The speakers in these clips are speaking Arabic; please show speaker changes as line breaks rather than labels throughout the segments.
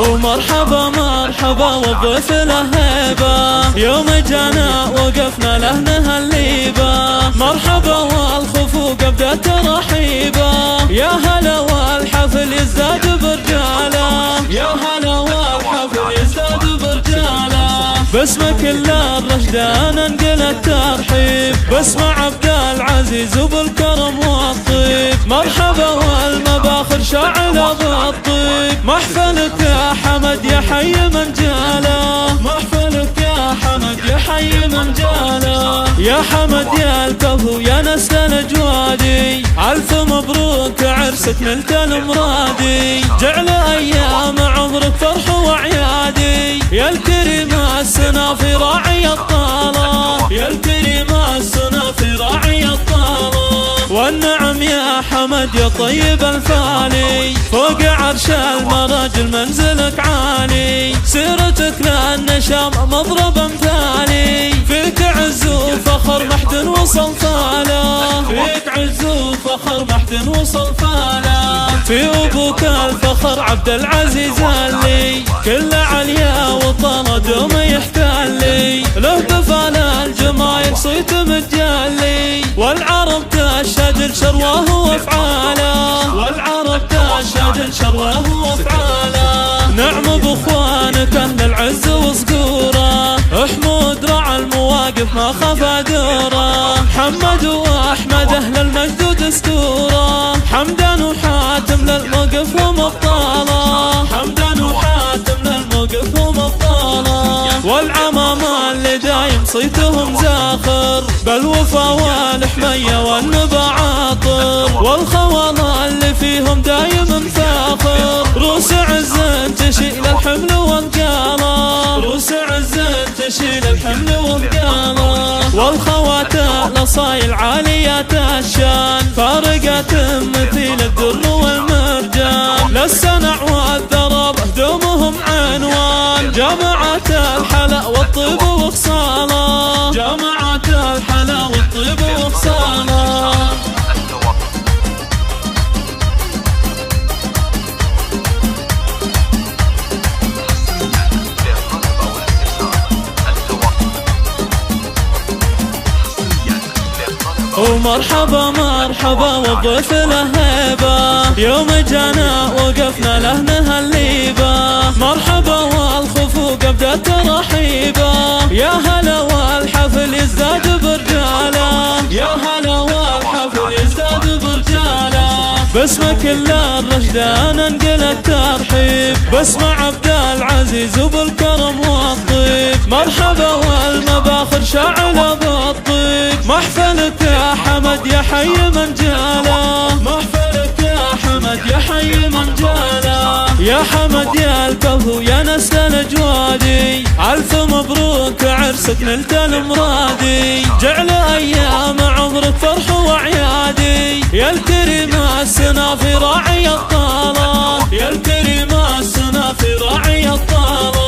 ومرحبا مرحبا والضيف له هيبة، يوم جانا وقفنا له نهليبه. مرحبا والخفوق بدأت رحيبة، يا هلا والحفل يزداد برجاله، يا هلا والحفل يزداد برجاله. باسم كل الرشدان انقل الترحيب، باسم عبد العزيز وبالكرم والطيب. مرحبا والمباخر شاعلة بالطيب، محفلك يا حمد يا حي من جاله، محفلك يا حمد يا حي من جاله. يا حمد يا الكفو يا نسل الجوادي، ألف مبروك عرسك نلت المرادي. جعل أيام عمرك فرح وعيادي، يا الكريم السنا في راعي الطالة، يا الكريم السنا في راعي الطالة. والنعم يا حمد يا طيب الفالي، فوق عرش المراجل منزلك عالي. سيرتك للنشام مضرب امثالي، فيك عز وفخر محد وصل فاله، فيك عز وفخر محد وصل فاله. في ابوك الفخر عبد العزيز اللي كل عليا وطنه دوم يحتلي، له طفال الجمايل صيت متجلي. والعرب تشهد شرواه وافعاله، والعرب تشهد شرواه وافعاله. نعم باخوانك اهل العز وصقوره، حمود رعى المواقف ما خاف دوره. محمد واحمد اهل المجد ودستوره، حمدان وحاتم للموقف ومبطاله، حمدان وحاتم للموقف ومبطاله. والعمامة اللي دايم صيتهم زاخر، بالوفا والحمية والنبا عاطر. والخواله اللي فيهم دايم مفاخر، روس عز تشيل الحمل وانقاله، روس عز تشيل الحمل وانقاله. والخوات الاصايل عاليات الشان، فارقات مثيل الدر والمرجان. للسنع والذرب دومهم عنوان، جامعة الحلا والطيب وخصاله، جامعة الحلا والطيب وخصاله. ومرحبا مرحبا والضيف له هيبة، يوم جانا وقفنا له نهليبه. مرحبا والخفوق بدأت رحيبة، يا هلا والحفل يزداد برجاله، يا هلا والحفل يزداد برجاله. باسم كل الرشدان انقل الترحيب، باسم عبد العزيز وبالكرم والطيب. مرحبا والمباخر شاعلة بالطيب، محفلك يا حمد يا حي من جاله، محفلك يا حمد يا حي من جاله. يا حمد يا الكفو يا نسل الجوادي، ألف مبروك عرسك نلت المرادي. جعل أيام عمرك فرح وعيادي، يا الكريم السنا في راعي الطالة، يا الكريم السنا في راعي الطالة.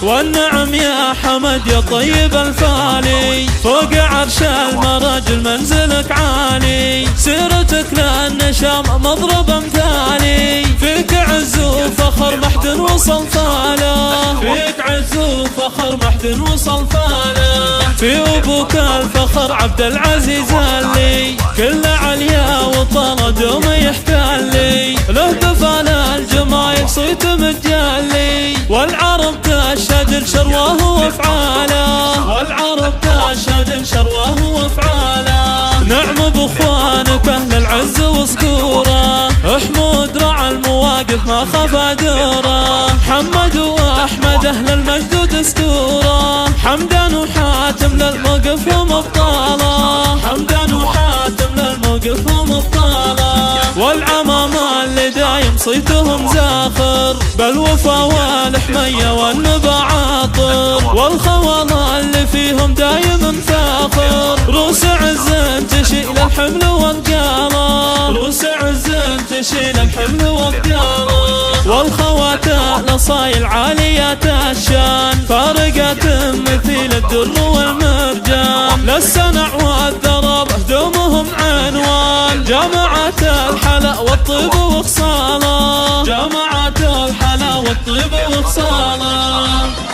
والنعم يا حمد يا طيب الفالي، فوق عرش المراجل منزلك عالي. سيرتك للنشام مضرب امثالي، فيك عز وفخر محد وصل فاله، فيك عز وفخر محد وصل فاله. في ابوك الفخر عبد العزيز اللي كل عليا وطنه دوم يحتلي، له طفال الجمايل صيت متجلي. والعرب تشهد شرواه وافعاله، والعرب تشهد شرواه وافعاله. نعم باخوانك اهل العز وصقوره، حمود رعى المواقف ما خاف دوره. محمد واحمد اهل المجد ودستوره، حمدان وحاتم للموقف ومبطاله، حمدان وحاتم للموقف ومبطاله. والعمامة اللي دايم صيتهم زاخر، بالوفا والحمية والنبا عاطر. والخواله اللي فيهم دايم مفاخر، روس عز تشيل الحمل وانقاله، روس عز تشيل الحمل وانقاله. والخوات الاصايل عاليات الشان، فارقات مثيل الدر والمرجان. للسنع والذرب دومهم عنوان، جامعة الحلا والطيب وخصاله، جامعة الحلا الطيب وخصاله.